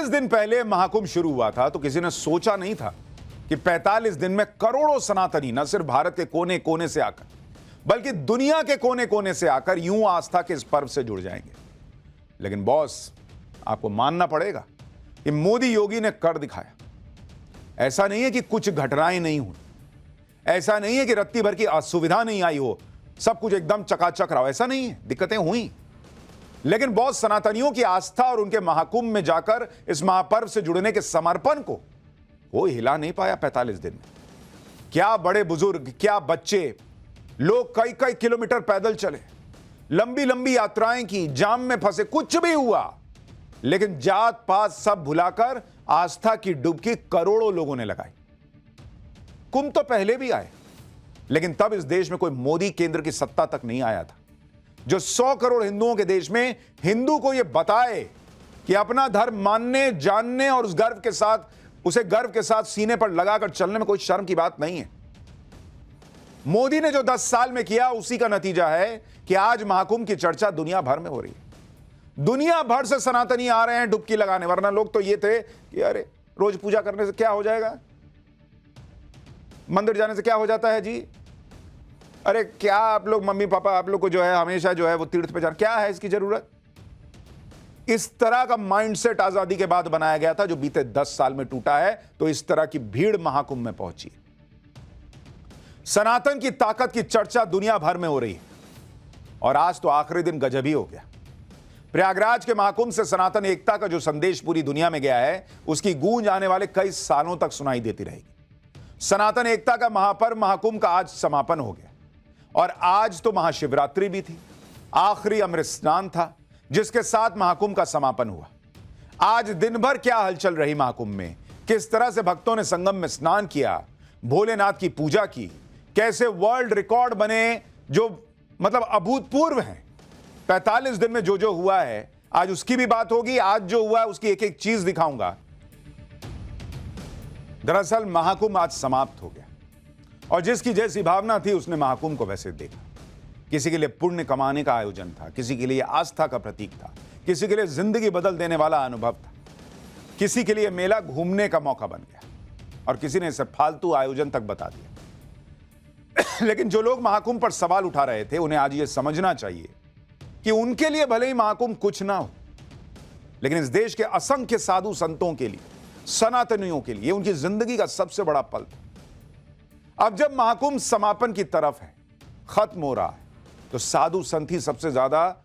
45 दिन पहले महाकुंभ शुरू हुआ था तो किसी ने सोचा नहीं था कि 45 दिन में करोड़ों सनातनी न सिर्फ भारत के कोने कोने से आकर बल्कि दुनिया के कोने कोने से आकर यूं आस्था के इस पर्व से जुड़ जाएंगे। लेकिन बॉस, आपको मानना पड़ेगा कि मोदी योगी ने कर दिखाया। ऐसा नहीं है कि कुछ घटनाएं नहीं हुई, ऐसा नहीं है कि रत्ती भर की असुविधा नहीं आई हो, सब कुछ एकदम चकाचक रहा, ऐसा नहीं है, दिक्कतें हुई। लेकिन बहुत सनातनियों की आस्था और उनके महाकुंभ में जाकर इस महापर्व से जुड़ने के समर्पण को कोई हिला नहीं पाया 45 दिन में। क्या बड़े बुजुर्ग, क्या बच्चे, लोग कई कई किलोमीटर पैदल चले, लंबी लंबी यात्राएं की, जाम में फंसे, कुछ भी हुआ, लेकिन जात पात सब भुलाकर आस्था की डुबकी करोड़ों लोगों ने लगाई। कुंभ तो पहले भी आए, लेकिन तब इस देश में कोई मोदी केंद्र की सत्ता तक नहीं आया था जो 100 करोड़ हिंदुओं के देश में हिंदू को यह बताए कि अपना धर्म मानने, जानने और उस गर्व के साथ, उसे गर्व के साथ सीने पर लगाकर चलने में कोई शर्म की बात नहीं है। मोदी ने जो 10 साल में किया, उसी का नतीजा है कि आज महाकुंभ की चर्चा दुनिया भर में हो रही है। दुनिया भर से सनातनी आ रहे हैं डुबकी लगाने, वरना लोग तो ये थे कि अरे रोज पूजा करने से क्या हो जाएगा, मंदिर जाने से क्या हो जाता है जी, अरे क्या आप लोग मम्मी पापा आप लोग को जो है हमेशा जो है वो तीर्थ पे जाना, क्या है इसकी जरूरत। इस तरह का माइंडसेट आजादी के बाद बनाया गया था जो बीते 10 साल में टूटा है। तो इस तरह की भीड़ महाकुंभ में पहुंची। सनातन की ताकत की चर्चा दुनिया भर में हो रही है और आज तो आखिरी दिन गजब ही हो गया। प्रयागराज के महाकुंभ से सनातन एकता का जो संदेश पूरी दुनिया में गया है, उसकी गूंज आने वाले कई सालों तक सुनाई देती रहेगी। सनातन एकता का महापर्व महाकुंभ का आज समापन हो गया और आज तो महाशिवरात्रि भी थी, आखिरी अमृत स्नान था जिसके साथ महाकुंभ का समापन हुआ। आज दिन भर क्या हलचल रही महाकुंभ में, किस तरह से भक्तों ने संगम में स्नान किया, भोलेनाथ की पूजा की, कैसे वर्ल्ड रिकॉर्ड बने जो मतलब अभूतपूर्व हैं। 45 दिन में जो हुआ है आज उसकी भी बात होगी। आज जो हुआ है उसकी एक एक चीज दिखाऊंगा। दरअसल महाकुंभ आज समाप्त हो गया और जिसकी जैसी भावना थी उसने महाकुंभ को वैसे देखा। किसी के लिए पुण्य कमाने का आयोजन था, किसी के लिए आस्था का प्रतीक था, किसी के लिए जिंदगी बदल देने वाला अनुभव था, किसी के लिए मेला घूमने का मौका बन गया और किसी ने इसे फालतू आयोजन तक बता दिया। लेकिन जो लोग महाकुंभ पर सवाल उठा रहे थे उन्हें आज यह समझना चाहिए कि उनके लिए भले ही महाकुंभ कुछ ना हो, लेकिन इस देश के असंख्य साधु संतों के लिए, सनातनियों के लिए उनकी जिंदगी का सबसे बड़ा पल था। अब जब महाकुंभ समापन की तरफ है, खत्म हो रहा है, तो साधु संत ही सबसे ज्यादा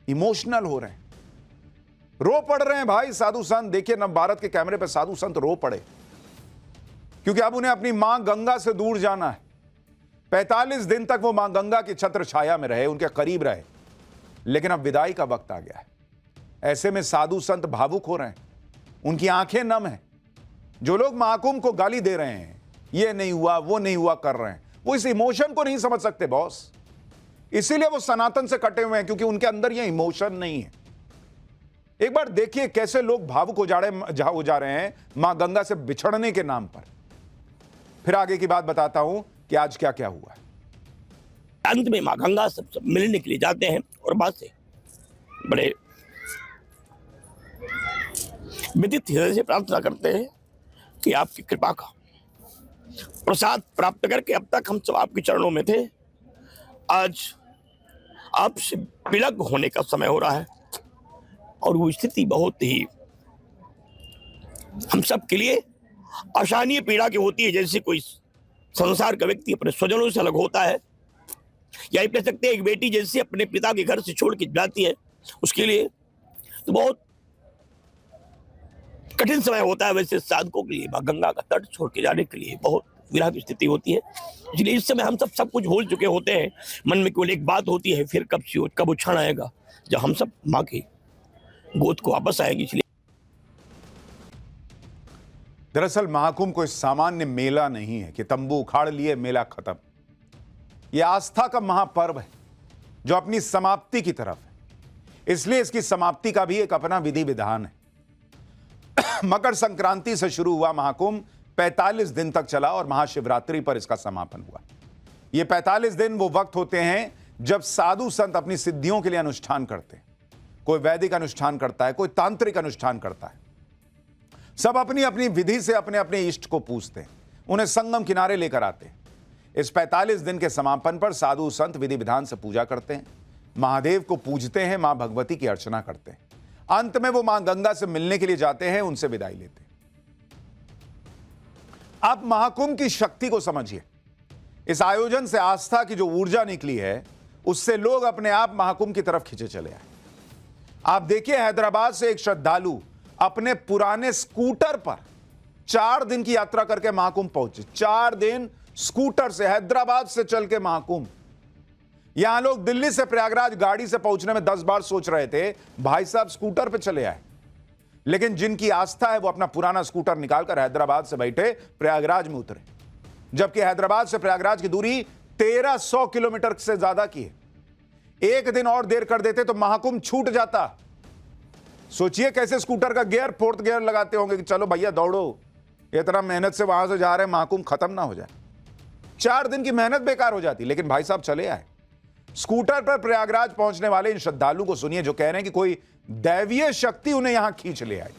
इमोशनल हो रहे हैं, रो पड़ रहे हैं भाई। साधु संत देखिए, नव भारत के कैमरे पर साधु संत रो पड़े क्योंकि अब उन्हें अपनी मां गंगा से दूर जाना है। 45 दिन तक वो मां गंगा की छत्र छाया में रहे, उनके करीब रहे, लेकिन अब विदाई का वक्त आ गया है। ऐसे में साधु संत भावुक हो रहे हैं, उनकी आंखें नम हैं। जो लोग महाकुंभ को गाली दे रहे हैं, ये नहीं हुआ वो नहीं हुआ कर रहे हैं, वो इस इमोशन को नहीं समझ सकते बॉस। इसीलिए वो सनातन से कटे हुए हैं क्योंकि उनके अंदर ये इमोशन नहीं है। एक बार देखिए कैसे लोग भावुक हो जा रहे हैं मां गंगा से बिछड़ने के नाम पर। फिर आगे की बात बताता हूं कि आज क्या क्या हुआ है। अंत में मां गंगा सब मिलने के लिए जाते हैं और बात से बड़े विदित हृदय से प्रार्थना करते हैं कि आपकी कृपा का प्रसाद प्राप्त करके अब तक हम सब आपके चरणों में थे, आज आपसे विलग होने का समय हो रहा है और वो स्थिति बहुत ही हम सब के लिए अशानीय पीड़ा की होती है। जैसे कोई संसार का व्यक्ति अपने स्वजनों से अलग होता है, या कह सकते हैं एक बेटी जैसे अपने पिता के घर से छोड़ के जाती है, उसके लिए तो बहुत कठिन समय होता है। वैसे साधकों के लिए गंगा का तट छोड़ के जाने के लिए बहुत विरह की स्थिति होती है। इसलिए इस समय हम सब कुछ भूल चुके होते हैं, मन में केवल एक बात होती है, फिर कब वो क्षण आएगा जब हम सब माँ की गोद को वापस आएंगे। इसलिए दरअसल महाकुंभ कोई सामान्य मेला नहीं है कि तंबू उखाड़ लिए मेला खत्म। यह आस्था का महापर्व है जो अपनी समाप्ति की तरफ है। इसलिए इसकी समाप्ति का भी एक अपना विधि विधान है। मकर संक्रांति से शुरू हुआ महाकुंभ 45 दिन तक चला और महाशिवरात्रि पर इसका समापन हुआ। ये 45 दिन वो वक्त होते हैं जब साधु संत अपनी सिद्धियों के लिए अनुष्ठान करते हैं। कोई वैदिक अनुष्ठान करता है, कोई तांत्रिक अनुष्ठान करता है। सब अपनी अपनी विधि से अपने अपने इष्ट को पूजते हैं, उन्हें संगम किनारे लेकर आते हैं। इस 45 दिन के समापन पर साधु संत विधि विधान से पूजा करते हैं, महादेव को पूजते हैं, मां भगवती की अर्चना करते हैं। अंत में वो मां गंगा से मिलने के लिए जाते हैं, उनसे विदाई लेते हैं। आप महाकुंभ की शक्ति को समझिए। इस आयोजन से आस्था की जो ऊर्जा निकली है, उससे लोग अपने आप महाकुंभ की तरफ खींचे चले आए। आप देखिए, हैदराबाद से एक श्रद्धालु अपने पुराने स्कूटर पर 4 दिन की यात्रा करके महाकुंभ पहुंचे। 4 दिन स्कूटर से, हैदराबाद से चल के महाकुंभ। यहां लोग दिल्ली से प्रयागराज गाड़ी से पहुंचने में 10 बार सोच रहे थे, भाई साहब स्कूटर पे चले आए। लेकिन जिनकी आस्था है, वो अपना पुराना स्कूटर निकालकर हैदराबाद से बैठे प्रयागराज में उतरे। जबकि हैदराबाद से प्रयागराज की दूरी 1300 किलोमीटर से ज्यादा की है। एक दिन और देर कर देते तो महाकुंभ छूट जाता। सोचिए कैसे स्कूटर का गियर 4th गियर लगाते होंगे कि चलो भैया दौड़ो, इतना मेहनत से वहां से जा रहे हैं, महाकुंभ खत्म ना हो जाए। 4 दिन की मेहनत बेकार हो जाती, लेकिन भाई साहब चले आए। स्कूटर पर प्रयागराज पहुंचने वाले इन श्रद्धालुओं को सुनिए, जो कह रहे हैं कि कोई दैवीय शक्ति उन्हें यहां खींच ले आई।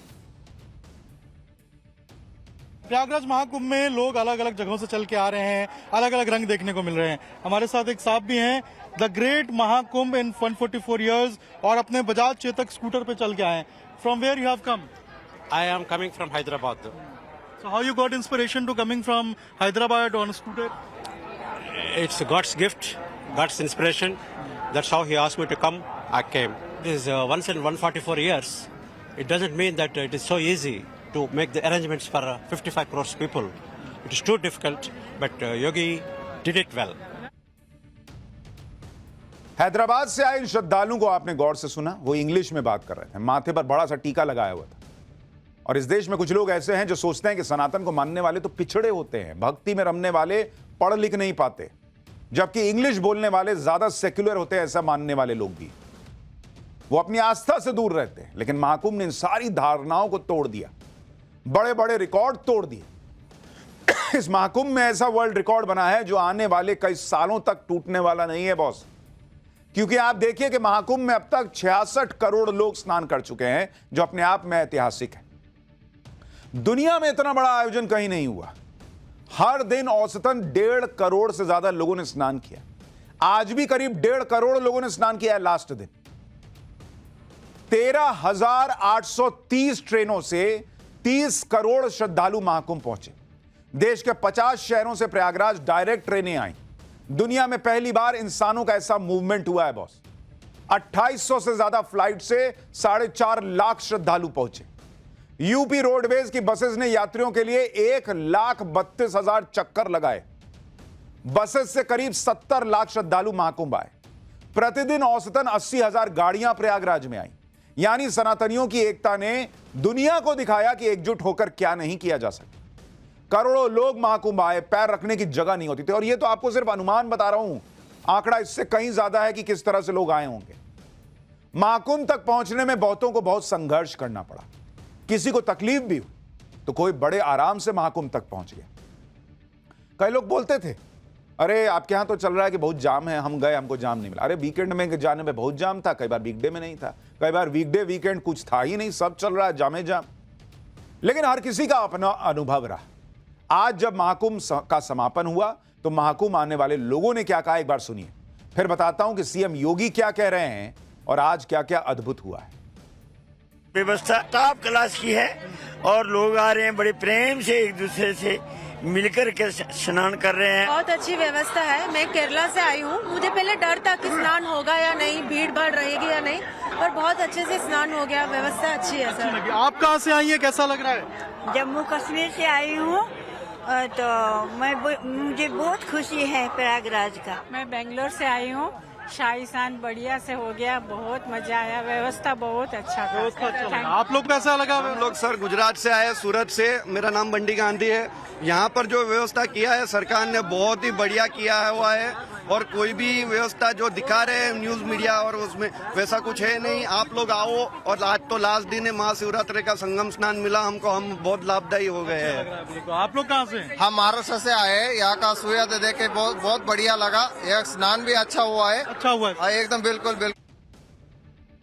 प्रयागराज महाकुंभ में लोग अलग अलग जगहों से चल के आ रहे हैं, अलग अलग रंग देखने को मिल रहे हैं। हमारे साथ एक साहब भी हैं, the great Mahakumbh in 144 years, और अपने बजाज चेतक स्कूटर पे चल के आए हैं। From where you have come? I am coming from Hyderabad. So how you got inspiration to coming from Hyderabad on a scooter? It's God's gift, God's inspiration. That's how He asked me to come. I came. This is once in 144 years. It doesn't mean that it is so easy to make the arrangements for 55 crores people. It is too difficult, but Yogi did it well. Hyderabad से आए इन श्रद्धालुओं को आपने गौर से सुना, वो English में बात कर रहे थे, माथे पर बड़ा सा टीका लगाया हुआ था। और इस देश में कुछ लोग ऐसे हैं जो सोचते हैं कि सनातन को मानने वाले तो पिछड़े होते हैं, भक्ति में रमने वाले पढ़ लिख नहीं पाते, जबकि इंग्लिश बोलने वाले ज्यादा सेक्युलर होते हैं, ऐसा मानने वाले लोग भी। वो अपनी आस्था से दूर रहते हैं। लेकिन महाकुंभ ने इन सारी धारणाओं को तोड़ दिया, बड़े बड़े रिकॉर्ड तोड़ दिए। इस महाकुंभ में ऐसा वर्ल्ड रिकॉर्ड बना है जो आने वाले कई सालों तक टूटने वाला नहीं है बॉस। क्योंकि आप देखिए कि महाकुंभ में अब तक 66 करोड़ लोग स्नान कर चुके हैं, जो अपने आप में ऐतिहासिक है। दुनिया में इतना बड़ा आयोजन कहीं नहीं हुआ। हर दिन औसतन 1.5 करोड़ से ज्यादा लोगों ने स्नान किया। आज भी करीब 1.5 करोड़ लोगों ने स्नान किया है। लास्ट दिन 13,830 ट्रेनों से 30 करोड़ श्रद्धालु महाकुंभ पहुंचे। देश के 50 शहरों से प्रयागराज डायरेक्ट ट्रेनें आई। दुनिया में पहली बार इंसानों का ऐसा मूवमेंट हुआ है बॉस। 2800 से ज्यादा फ्लाइट से 4.5 लाख श्रद्धालु पहुंचे। यूपी रोडवेज की बसेस ने यात्रियों के लिए 1,32,000 चक्कर लगाए। बसेस से करीब 70 लाख श्रद्धालु महाकुंभ आए। प्रतिदिन औसतन 80,000 गाड़ियां प्रयागराज में आई। यानी सनातनियों की एकता ने दुनिया को दिखाया कि एकजुट होकर क्या नहीं किया जा सकता। करोड़ों लोग महाकुंभ आए, पैर रखने की जगह नहीं होती थी। और यह तो आपको सिर्फ अनुमान बता रहा हूं, आंकड़ा इससे कहीं ज्यादा है कि किस तरह से लोग आए होंगे। महाकुंभ तक पहुंचने में बहुतों को बहुत संघर्ष करना पड़ा, किसी को तकलीफ भी हुई, तो कोई बड़े आराम से महाकुंभ तक पहुंच गया। कई लोग बोलते थे, अरे आपके यहां तो चल रहा है कि बहुत जाम है, हम गए हमको जाम नहीं मिला। अरे वीकेंड में जाने में बहुत जाम था, कई बार वीकडे में नहीं था, कई बार वीकडे वीकेंड कुछ था ही नहीं, सब चल रहा है जामे जाम। लेकिन हर किसी का अपना अनुभव रहा। आज जब महाकुंभ का समापन हुआ तो महाकुंभ आने वाले लोगों ने क्या कहा, एक बार सुनिए, फिर बताता हूं कि सीएम योगी क्या कह रहे हैं और आज क्या क्या अद्भुत हुआ है। व्यवस्था टॉप क्लास की है और लोग आ रहे हैं बड़े प्रेम से, एक दूसरे से मिलकर के स्नान कर रहे हैं। बहुत अच्छी व्यवस्था है। मैं केरला से आई हूँ, मुझे पहले डर था कि स्नान होगा या नहीं, भीड़ भाड़ रहेगी या नहीं, और बहुत अच्छे से स्नान हो गया। व्यवस्था अच्छी है सर। आप कहाँ से आई है, कैसा लग रहा है? जम्मू कश्मीर से आई हूँ, तो मुझे बहुत खुशी है प्रयागराज का। मैं बेंगलोर से आई हूँ। शाही स्नान बढ़िया से हो गया, बहुत मजा आया, व्यवस्था बहुत अच्छा था। आप लोग कैसा लगा? हम लोग सर गुजरात से आए, सूरत से। मेरा नाम बंडी गांधी है। यहाँ पर जो व्यवस्था किया है सरकार ने बहुत ही बढ़िया किया हुआ है, और कोई भी व्यवस्था जो दिखा रहे हैं न्यूज मीडिया और उसमें वैसा कुछ है नहीं। आप लोग आओ, और आज तो लास्ट दिन है महाशिवरात्रि का, संगम स्नान मिला हमको, हम बहुत लाभदायी हो गए हैं। आप लोग कहाँ से? हम महाराष्ट्र से आए। यहाँ का सूर्योदय देख के बहुत बढ़िया लगा। यह स्नान भी अच्छा हुआ है। अच्छा हुआ है एकदम बिल्कुल बिल्कुल।